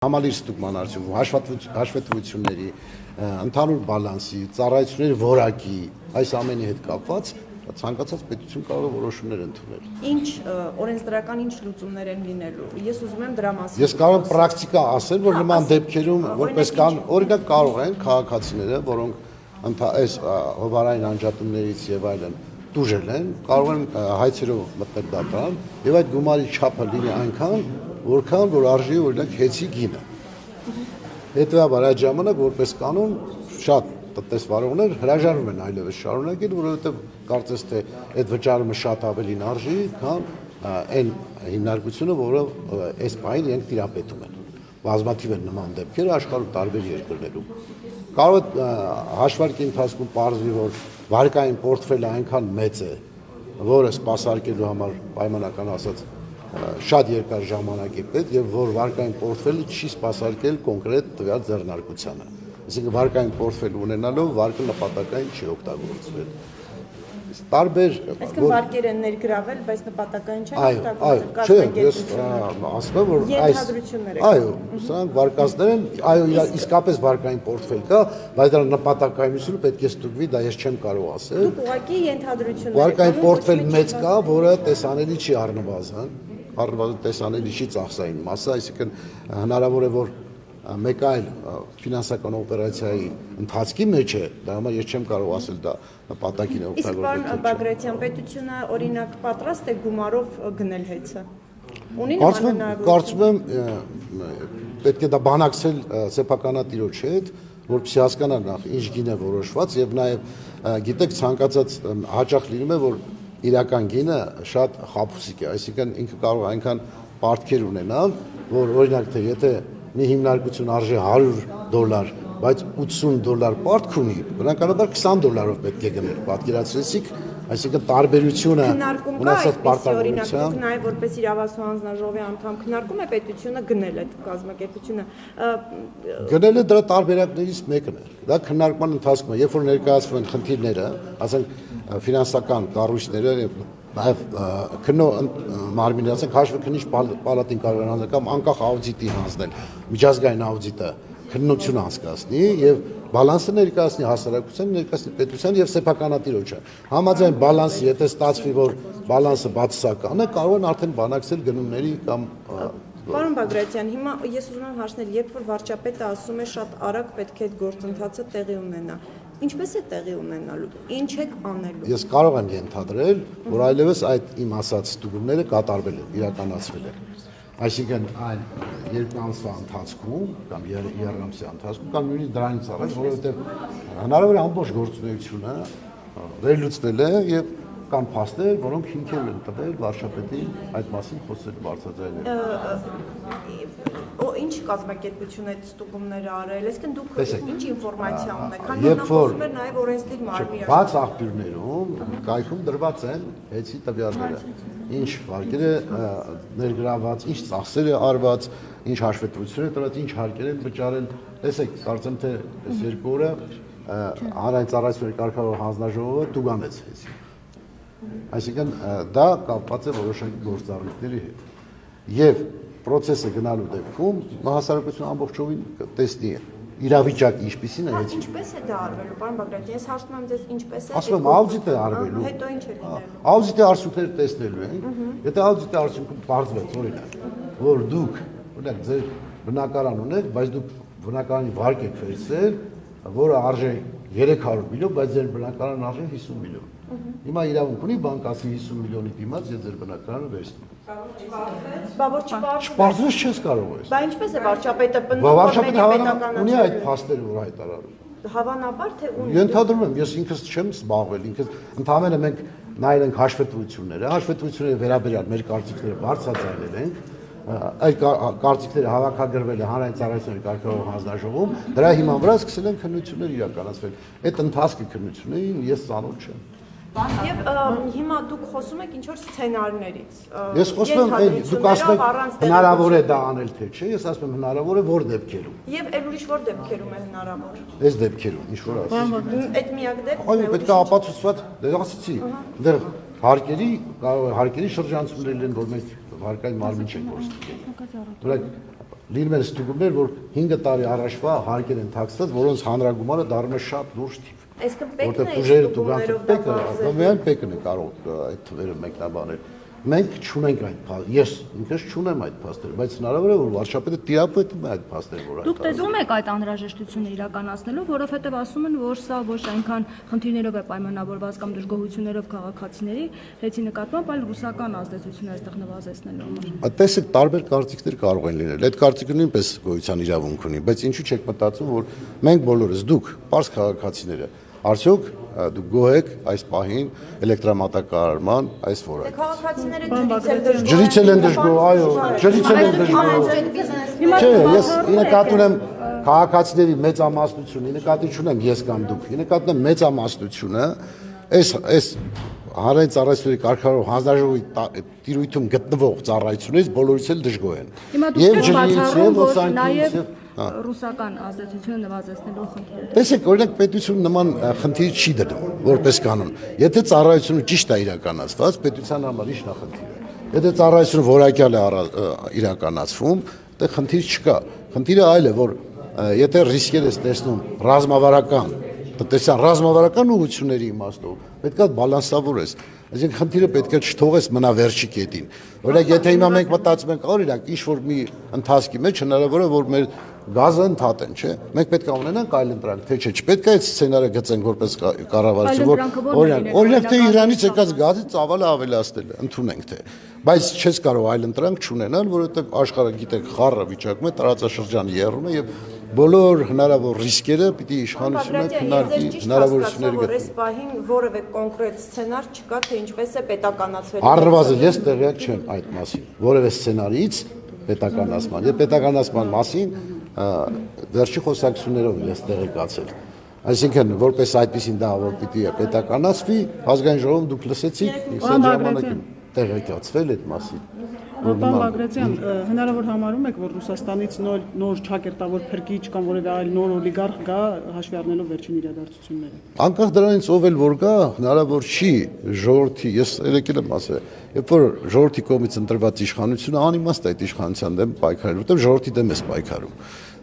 Համալիր ստուգման արդյունքում հաշվետվությունների, ընդհանուր բալանսի, ծառայությունների որակի, այս ամենի հետ կապված ցանկացած պետություն կարող է որոշումներ ընդունել։ Ինչ օրենսդրական ինչ լուծումներ են լինելու։ Ես ուզում եմ դրա մասին։ Ես կարող եմ պրակտիկա ասել, որ նման դեպքերում որպես կան, օրինակ կարող են քաղաքացիները, որոնք այս հովարային անջատումներից եւ այլն տուժել են, կարող են հայցերով մտնել դատարան եւ այդ գումարի չափը լինի այնքան, որքան որ արժի օրինակ հեծի գինը։ Հետևաբար այդ ժամանակ որպես կանոն շատ տնտեսվարողներ հրաժարվում են այլևս շարունակել, որովհետեւ կարծես թե այդ վճարումը շատ ավելին արժի, քան այն հիմնարկությունը, որը այս պահին իրենք տիրապետում են։ Բազմաթիվ են նման դեպքեր աշխարհի տարբեր երկրներում։ Կարող է հաշվարկի ընթացքում պարզվի, որ վարկային պորտֆելը այնքան մեծ է, որը սպասարկելու համար պայմանական ասած շատ երկար ժամանակ է պետք եւ որ վարկային պորտֆելը չի սպասարկել կոնկրետ տվյալ ձեռնարկությանը։ Այսինքն վարկային պորտֆել ունենալով վարկը նպատակային չի օգտագործվել։ Տարբեր այսինքն վարկեր են ներգրավել, բայց նպատակային չեն օգտագործվել։ Չէ, ես ասում եմ, որ այս այո, սրանք վարկածներ են, այո, իսկապես վարկային պորտֆել կա, բայց դրա նպատակայնությունը պետք է ստուգվի, դա ես չեմ կարող ասել։ Դուք ուղղակի ենթադրություններ վարկային պորտֆել մեծ կա, որը տեսանելի չի առնվազն տեսանելի չի ծախսային մասը, այսինքն հնարավոր է, որ մեկ այլ ֆինանսական օպերացիայի ընթացքի մեջ է, դա համար ես չեմ կարող ասել դա նպատակին է օգտագործվել։ Իսկ պարոն Բագրատյան, պետությունը օրինակ պատրաստ է գումարով գնել հեծը։ Ունի նման հնարավորություն։ Կարծում եմ պետք է դա բանակցել սեփականատիրոջ հետ, որպեսզի հասկանա նախ ինչ գին է որոշված եւ նաեւ գիտեք ցանկացած հաճախ լինում է, որ իրական գինը շատ խաբուսիկ է, այսինքն ինքը կարող է այնքան պարտքեր ունենալ, որ օրինակ թե եթե մի հիմնարկություն արժի $100, բայց $80 պարտք ունի, բնականաբար $20 պետք է գնել, պատկերացրեցիք, այսինքն տարբերությունը ունեցած պարտավորությամբ նաև որպես իրավասու հանձնաժողովի անդամ քննարկում է պետությունը գնել այդ կազմակերպությունը գնելը դրա տարբերակներից մեկն է, դա քննարկման ընթացքում է, երբ որ ներկայացվում են խնդիրները, ասենք ֆինանսական կառույցները նաև քննո մարմինը, ասենք հաշվեկնիչ պալատին կարող են հանձնել կամ անկախ աուդիտի հանձնել, միջազգային աուդիտը քննություն անցկացնի եւ բալանսը ներկայացնի հասարակության, ներկայացնի պետության եւ սեփականատիրոջը։ Համաձայն բալանսի, եթե ստացվի, որ բալանսը բացասական է, կարող են արդեն բանակցել գնումների կամ Պարոն Բագրատյան, հիմա ես ուզում եմ հարցնել, երբ որ վարչապետը ասում է շատ արագ պետք է այդ գործընթացը տեղի ունենա, ինչպես է տեղի ունենալու, ինչ եք անելու։ Ես կարող եմ ենթադրել, որ այլևս այդ իմ ասած ստուգումները կատարվել են, իրականացվել են։ Այսինքն այն երկու ամսվա ընթացքում կամ 3 ամսվա ընթացքում կամ նույնիսկ դրանից առաջ, որովհետև հնարավոր է ամբողջ գործունեությունը վերլուծվել է եւ կան փաստեր, որոնք հիմքեր են տվել վարչապետին այդ մասին խոսել բարձրաձայնել։ Ինչ կազմակերպություն է այդ ստուգումները արել, այսինքն դուք ինչ ինֆորմացիա ունեք, քանի որ նա խոսում էր նաև օրենսդիր մարմնի բաց աղբյուրներում կայքում դրված են հեծի տվյալները, ինչ վարկեր է ներգրաված, ինչ ծախսեր է արված, ինչ հաշվետվություն է տրված, ինչ հարկեր են վճարել, տեսեք, կարծեմ թե այս երկու օրը հանրային ծառայությունների կարգավորող հանձնաժողովը տուգանեց հեծի։ Այսինքն դա կապված է որոշակի գործառույթների հետ եւ process-ը գնալու դեպքում հասարակությունը ամբողջովին տեսնի իրավիճակը ինչպիսին է հետ ինչպես է դա արվելու պարոն Բագրատյան ես հարցնում եմ ձեզ ինչպես է ասում եմ աուդիտ է արվելու հետո ինչ է լինելու աուդիտի արդյունքները տեսնելու են եթե աուդիտի արդյունքում բարձվեց օրինակ որ դուք օրինակ ձեր բնակարան ունեք բայց դուք բնակարանի վարկ եք վերցրել որը արժի 300 միլիոն բայց ձեր բնակարանը արժի 50 միլիոն Հիմա իրավունք ունի բանկացի 50 միլիոնի դիմաց եւ ձեր բնակարանը վերցնում։ Բա որ չպարզվեց չես կարող ես։ Բա ինչպես է վարչապետը պնդում վարչապետը հավանաբար ունի այդ փաստերը որ հայտարարում։ Հավանաբար թե ունի։ Ենթադրում եմ, ես ինքս չեմ զբաղվել, ինքս ընդհանրապես մենք նայել ենք հաշվետվությունների վերաբերյալ մեր կարծիքները բարձրացնել ենք։ Այդ կարծիքները հավաքագրվել է հանրային ծառայությունների կարգավորող հանձնաժողովում, դրա հիման վրա սկսել են քննություններ իրականացվել։ Այդ ընթացքի քննություններին ես ծանոթ չեմ։ Եվ հիմա դուք խոսում եք ինչ-որ սցենարներից։ Ես խոսում եմ, դուք ասում եք հնարավոր է դա անել թե չէ, ես ասում եմ հնարավոր է որ դեպքերում։ Եւ այլ ուրիշ որ դեպքերում է հնարավոր։ Այս դեպքերում, ինչ որ ասում։ Այդ միակ դեպքն է։ Այո, պետք է ապացուցված, դեռ ասացի, դեռ հարկերի շրջանցումներ են, որ մենք վարկային մարմին չենք գործում։ լինում են ստուգումներ, որ 5 տարի առաջվա հարկեր են թաքցված, որոնց հանրագումարը դառնում է շատ լուրջ թիվ։ Այսինքն պեկն է Որտեղ ստուգումներով դա բացել։ միայն պեկն է կարող այդ թվերը մեկնաբանել։ Մենք չունենք այդ փաստերը, ես ինքս չունեմ այդ փաստերը, բայց հնարավոր է որ վարչապետը տիրապետում է այդ փաստերը, որ Դուք տեսնում եք այդ անհրաժեշտությունը իրականացնելու, որովհետև ասում են, որ սա ոչ այնքան խնդիրներով է պայմանավորված կամ դժգոհություններով քաղաքացիների հեծի նկատմամբ, այլ ռուսական ազդեցությունը այստեղ նվազեցնելու համար։ Տեսեք, տարբեր կարծիքներ կարող են լինել։ Այդ կարծիքը նույնպես գոյության իրավունք ունի, բայց ինչու՞ չեք մտածում, որ մենք բոլորս դուք, պարզ քաղաքացիները, արդյոք դուք գոհ եք այս պահին էլեկտրամատակարարման այս որակը։ Քաղաքացիները Ջրից են դժգոհ, այո, ջրից են դժգոհ։ Չէ, ես նկատի ունեմ քաղաքացիների մեծամասնությունը, նկատի չունեմ ես կամ դուք, նկատի ունեմ մեծամասնությունը, այս հանրային ծառայությունների կարգավորող հանձնաժողովի տիրույթում գտնվող ծառայություններից բոլորից էլ դժգոհ են։ Եվ ջրից, եւ ոսանքից, ռուսական ազդեցությունը նվազեցնելու խնդիրը։ Տեսեք, օրինակ պետությունը նման խնդիր չի դնում, որպես կանոն։ Եթե ծառայությունը ճիշտ է իրականացված, պետության համար ի՞նչն է խնդիրը։ Եթե ծառայությունը որակյալ է իրականացվում, դե խնդիր չկա։ Խնդիրը այլ է, որ եթե ռիսկեր ես տեսնում ռազմավարական, տնտեսական ռազմավարական ուղղությունների իմաստով, պետք է բալանսավորես։ Այսինքն խնդիրը պետք է չթողես մնա վերջի կետին։ Օրինակ, եթե հիմա մենք մտածում ենք, օրինակ, ինչ որ մի ընթացքի մեջ հնարավոր է, որ մեր գազը ընդհատեն, չէ՞։ Մենք պետք է ունենանք այլ ընտրանք, թե չէ, չպետք է այդ սցենարը գծենք որպես կառավարություն, որ օրինակ թե Իրանից եկած գազի ծավալը ավելացնել, ընդունենք թե։ Բայց չես կարող այլ ընտրանք չունենալ, որովհետև աշխարհը գիտեք խառը վիճակում է, տարածաշրջանը եռում է եւ բոլոր հնարավոր ռիսկերը պիտի իշխանությունը քննարկի հնարավորությունները գտնի։ Այս պահին որևէ կոնկրետ սցենար չկա, թե ինչպես է պետականացվել։ Առնվազն ես տեղյակ չեմ այդ մասին։ Որևէ սցենարից պետականացման, եւ պետականացման մասին վերջի խոսակցություններով ես տեղեկացել։ Այսինքն որպես այդպեսին դա որ պիտի պետականացվի, ազգային ժողովում դուք լսեցիք, ես այդ ժամանակ տեղեկացվել այդ մասին։ Պարոն Բագրատյան, հնարավոր համարում եք, որ Ռուսաստանից նոր ճակերտավոր փրկիչ կամ որևէ այլ նոր օլիգարխ գա հաշվի առնելով վերջին իրադարձությունները։ Անկախ դրանից ով էլ որ գա, հնարավոր չի ժողովրդի, ես եկել եմ ասել, երբ որ ժողովրդի կողմից ընտրված իշխանությունը անիմաստ է այդ իշխանության դեմ պայքարել, որտեղ ժողովրդի դեմ է պայքարում։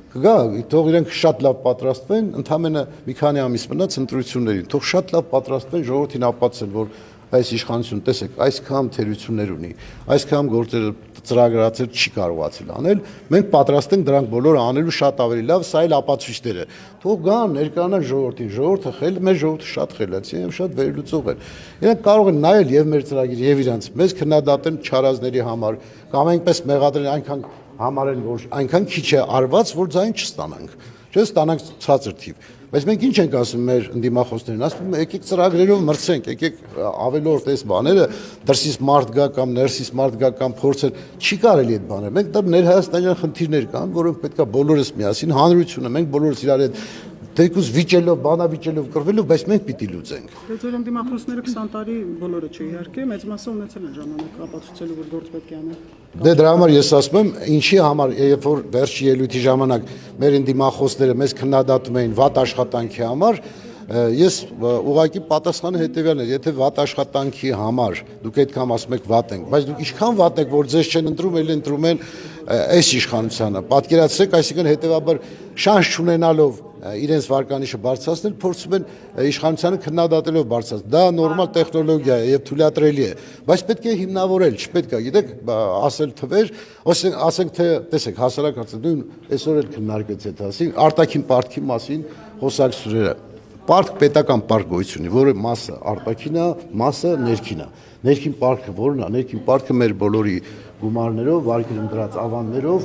Կգա, թող իրենք շատ լավ պատրաստվեն, ընդամենը մի քանի ամիս մնաց ընտրություններին, թող շատ լավ պատրաստվեն ժողովրդին ապացուցեն, որ այս իշխանությունը, տեսեք, այսքան թերություններ ունի, այսքան գործերը ծրագրացել չի կարողացել անել, մենք պատրաստ ենք դրանք բոլորը անելու շատ ավելի լավ, սա էլ ապացույցներ է։ Թող գան, ներկայանան ժողովրդին, ժողովուրդը խել, մեր ժողովուրդը շատ խելացի է, շատ վերլուծող է։ Իրենք կարող են նայել եւ մեր ծրագիրը եւ իրանց մեզ քննադատեն չարազների համար, կամ այնպես մեղադրեն այնքան համարեն, որ այնքան քիչ է արված, որ ձայն չստանանք։ Չէ՞, ստանանք ցածր թիվ։ Բայց մենք ինչ ենք ասում մեր ընդդիմախոսներին, ասում ենք եկեք ծրագրերով մրցենք, եկեք ավելորդ այս բաները դրսից մարդ գա կամ ներսից մարդ գա կամ փորձել, չի կարելի այդ բաները։ Մենք դա ներհայաստանյան խնդիրներ կան, որոնք պետքա բոլորս միասին հանրությունը, մենք բոլորս իրար հետ դեպուս վիճելով, բանավիճելով կռվելով, բայց մենք պիտի լուծենք։ Դե ձեր ընդդիմախոսները 20 տարի բոլորը չէ իհարկե, մեծ մասը ունեցել են ժամանակ ապացուցելու, որ գործ պետք է անեն։ Դե դրա համար ես ասում եմ, ինչի համար, երբ որ վերջի ելույթի ժամանակ մեր ընդդիմախոսները մեզ քննադատում էին վատ աշխատանքի համար, ես ուղղակի պատասխանը հետևյալն է, եթե վատ աշխատանքի համար դուք այդքան ասում եք վատ ենք, բայց դուք ինչքան վատ եք, որ ձեզ չեն ընտրում, էլ ընտրում են այս իշխանությանը, պատկերացրեք, այսինքն հետևաբար շանս չունենալով իրենց վարկանիշը բարձրացնել, փորձում են իշխանությանը քննադատելով բարձրացնել։ Դա նորմալ տեխնոլոգիա է եւ թույլատրելի է, բայց պետք է հիմնավորել, չպետք է, գիտեք, ասել թվեր, ասենք թե, տեսեք, հասարակացը նույն այսօր էլ քննարկվեց այդ մասին, արտաքին պարտքի մասին խոսակցությունները։ Պարտք պետական պարտք գոյություն ունի, որը մասը արտաքին է, մասը ներքին է։ Ներքին պարտքը որն է, ներքին պարտքը մեր բոլորի գումարներով, վարկեր ընտրած ավաններով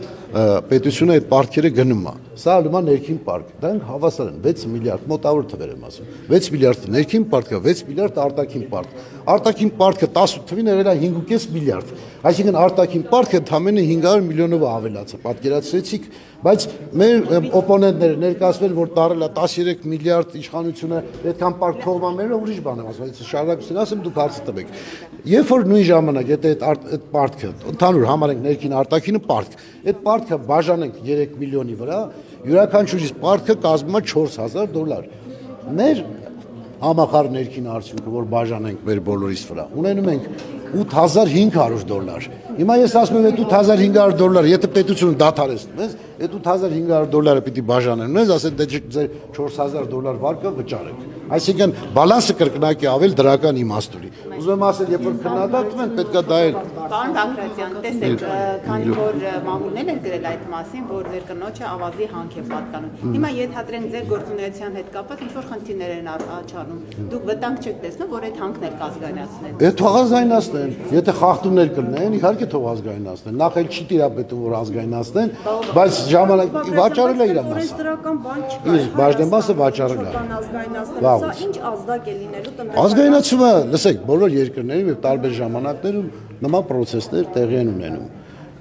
պետությունը այդ պարտքերը գնում է։ Սա ալում է ներքին պարտք։ Դրանք հավասար են 6 միլիարդ, մոտավոր թվեր եմ ասում։ 6 միլիարդ ներքին պարտք է, 6 միլիարդ արտաքին պարտք։ Արտաքին պարտքը 10 թվին եղել է 5.5 միլիարդ։ Այսինքն արտաքին պարտքը ընդամենը 500 միլիոնով ավելացել, պատկերացրեցիք, բայց մեր օպոնենտները ներկայացվել, որ տարել է 13 միլիարդ իշխանությունը, այդքան պարտք թողմանները ուրիշ բան եմ ասում, այս շարունակություն ասեմ դուք հարցը տվեք։ Երբ որ նույն ժամանակ եթե այդ պարտքը ընդհանուր համարենք ներքին արտաքինը պարտք, այդ պարտքը բաժանենք 3 միլիոնի վրա, յուրաքանչյուրից պարտքը կազմում է $4,000։ Մեր համախառ ներքին արդյունքը, որ բաժանենք մեր բոլորիս վրա։ Ունենում ենք $8,500։ Հիմա ես ասում եմ, այդ $8,500, եթե պետությունը դադարեցնում ես, այդ $8,500 պիտի բաժանեն մեզ, ասեն դե ձեր $4,000 վարկը վճարեք։ Այսինքն բալանսը կրկնակի ավել դրական իմաստ ունի։ Ուզում եմ ասել, երբ որ քննադատում են, պետքա դա էլ Պարոն Բագրատյան, տեսեք, քանի որ մամուլներ են գրել այդ մասին, որ ձեր կնոջը ավազի հանք է պատկանում։ Հիմա ենթադրենք ձեր գործունեության հետ կապված ինչ որ խնդիրներ են աչանում։ Դուք վտանգ չեք տեսնում, որ այդ հանքն էլ կազգայնացնեն։ Է թող ազգայնացնեն, եթե խախտումներ կլինեն, իհարկե թող ազգայնացնեն։ Նախ էլ չի տիրապետում, որ ազգայնացնեն, բայց ժամանակ վաճառել է իր մասը։ Օրենսդրական բան չկա։ Իսկ բաժնեմասը վաճառել է։ Ազգայնացնել, սա ինչ ազդակ է լինելու տնտեսական։ Ազգայնացումը, լսեք, բոլոր երկրներում եւ տարբեր ժամանակներում նման process-ներ տեղի են ունենում։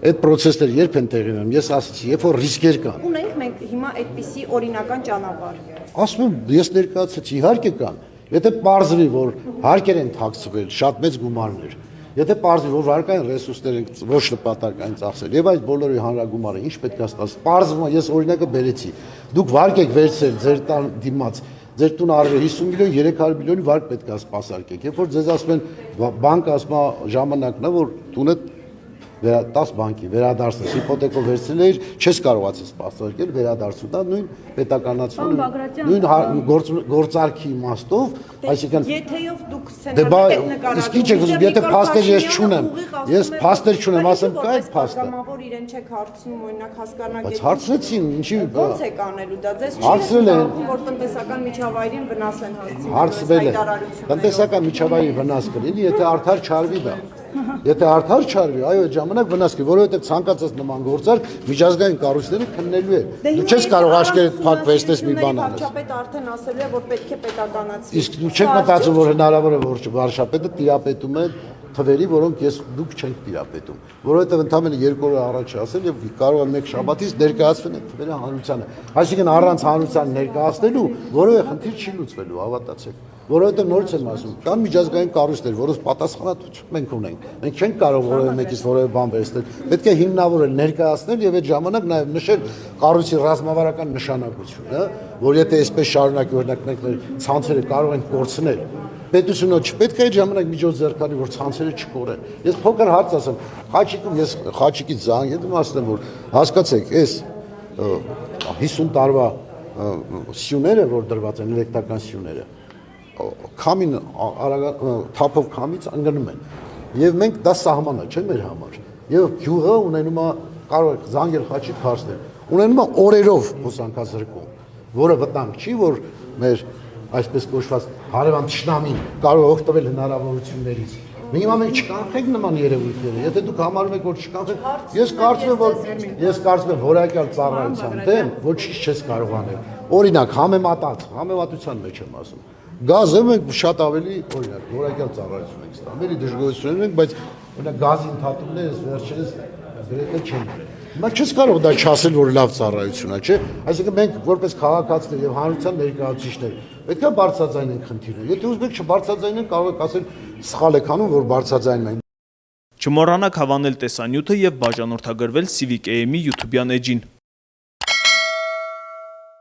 Այդ process-ները երբ են տեղի ունենում, ես ասացի, երբ որ ռիսկեր կան։ Ունենք մենք հիմա այդպիսի օրինական ճանապարհ։ Ասում եմ, ես ներկայացրեցի, իհարկե կան։ Եթե պարզվի, որ հարկեր են թաքցվել, շատ մեծ գումարներ, եթե պարզվի, որ վարկային ռեսուրսներ են ոչ նպատակային ծախսել, եւ այս բոլորի հանրագումարը ինչ պետք է ստացվի։ Պարզվում է, ես օրինակը բերեցի։ Դուք վարկ եք վերցրել ձեր տան դիմաց, ձեր տուն արվել 50 միլիոն, 300 միլիոնի վարկ պետք է սպասարկեք։ Երբ որ ձեզ ասում են, բանկը ասում է ժամանակն է, որ տունը 10 բանկի վերադարձնել, հիպոթեկով վերցնել էիր, չես կարողացել սպասարկել, վերադարձու դա նույն պետականացումը, նույն գործարքի իմաստով, այսինքն Եթեով դուք դե սենյակը նկարագրում, իսկ ինչ եք ուզում, եթե փաստեր ես չունեմ, ես փաստեր չունեմ, ասեմ կա այդ փաստը։ Որ իրեն չեք հարցնում, օրինակ հասկանալ Բայց հարցրեցին, ինչի ո՞նց եք անելու դա, ձեզ Հարցրել են, որ տնտեսական միջավայրին վնաս են հասցնում։ հարցվել է։ Տնտեսական միջավայրի վնաս կլինի, եթե արդար չարվի դա։ Եթե արդար չարվի, այո, այդ ժամանակ վնաս կլինի, որովհետև ցանկացած նման գործարք միջազգային կառույցները քննելու է։ Դու չես կարող աշկերտ փակ վերցնես մի բան անես։ Վարչապետը արդեն ասել է, որ պետք է պետականացվի։ Իսկ դու չեք մտածում, որ հնարավոր է որ վարչապետը տիրապետում է թվերի, որոնք դուք չենք տիրապետում, որովհետև ընդամենը 2 օր առաջ ասել եւ կարող է մեկ շաբաթից ներկայացվեն այդ թվերը հանրությանը։ Այսինքն առանց հանրության ներկայացնելու որևէ խնդիր չի լուծվելու, հավատացեք։ Որովհետև նորից եմ ասում, կան միջազգային կառույցներ, որոնց պատասխանատվություն մենք ունենք։ Մենք չենք կարող որևէ մեկից որևէ բան վերցնել։ Պետք է հիմնավորել, ներկայացնել եւ այդ ժամանակ նաեւ նշել կառույցի ռազմավարական նշանակությունը, որ եթե այսպես շարունակի, օրինակ մենք մեր ցանցերը կարող ենք կորցնել, պետությունը չպետք է այդ ժամանակ միջոց ձեռքանի, որ ցանցերը չկորեն։ Ես փոքր հարց ասեմ, Խաչիկում ես Խաչիկից զանգեմ, ասեմ, որ հասկացեք, այս 50 տարվա սյուները, որ դրված են, էլեկտրական սյուները, քամին թափով քամից ընկնում են։ Եվ մենք դա սահման է, չէ՞ մեր համար։ Եվ գյուղը ունենում է կարող զանգել Խաչիկ հարցնել։ Ունենում է օրերով հոսանքազրկում, որը վտանգ չի, որ մեր այսպես կոչված հարևան թշնամին կարող է օգտվել հնարավորություններից։ Հիմա մենք չկանխենք նման երևույթները։ Եթե դուք համարում եք, որ չկանխենք, ես կարծում եմ որակյալ ծառայության դեմ ոչինչ չես կարող անել։ Օրինակ, համեմատության մեջ եմ ասում։ Գազը մենք շատ ավելի, օրինակ, որակյալ ծառայություն ենք ստանում, էլի դժգոհություններ ենք, բայց օրինակ գազի ընդհատումները վերջերս գրեթե չեն դրել։ Հիմա չես կարող դա չասել, որ լավ ծառայություն է, չէ՞։ Այսինքն մենք որպես քաղաքացիներ եւ հանրության ներկայացուցիչներ պետք է բարձրաձայնենք խնդիրները։ Եթե ուզում եք չբարձրաձայնենք, կարող եք ասել սխալ եք անում, որ բարձրաձայնում ենք։ Չմոռանաք հավանել տեսանյութը եւ բաժանորդագրվել Civic AM-ի YouTube-յան էջին։